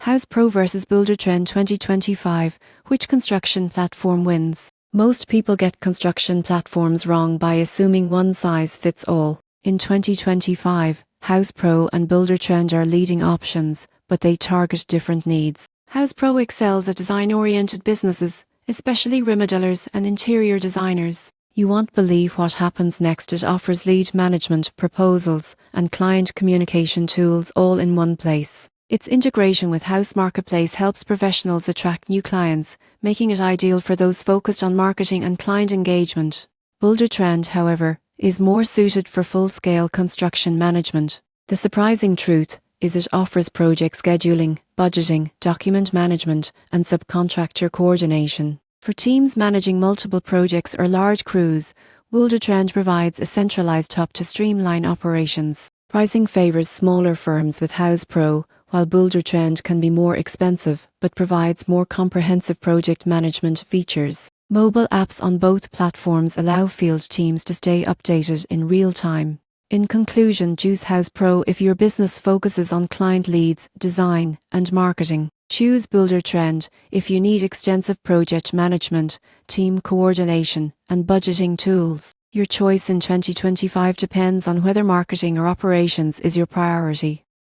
House Pro vs Buildertrend 2025. Which construction platform wins? Most people get construction platforms wrong by assuming one size fits all. In 2025, House Pro and Buildertrend are leading options, but they target different needs. House Pro excels at design-oriented businesses, especially remodelers and interior designers. You won't believe what happens next. It offers lead management, proposals, and client communication tools all in one place. Its integration with House Marketplace helps professionals attract new clients, making it ideal for those focused on marketing and client engagement. Buildertrend, however, is more suited for full-scale construction management. The surprising truth is it offers project scheduling, budgeting, document management, and subcontractor coordination. For teams managing multiple projects or large crews, Buildertrend provides a centralized hub to streamline operations. Pricing favors smaller firms with House Pro, while Buildertrend can be more expensive but provides more comprehensive project management features. Mobile apps on both platforms allow field teams to stay updated in real time. In conclusion, choose House Pro if your business focuses on client leads, design, and marketing. Choose Buildertrend if you need extensive project management, team coordination, and budgeting tools. Your choice in 2025 depends on whether marketing or operations is your priority.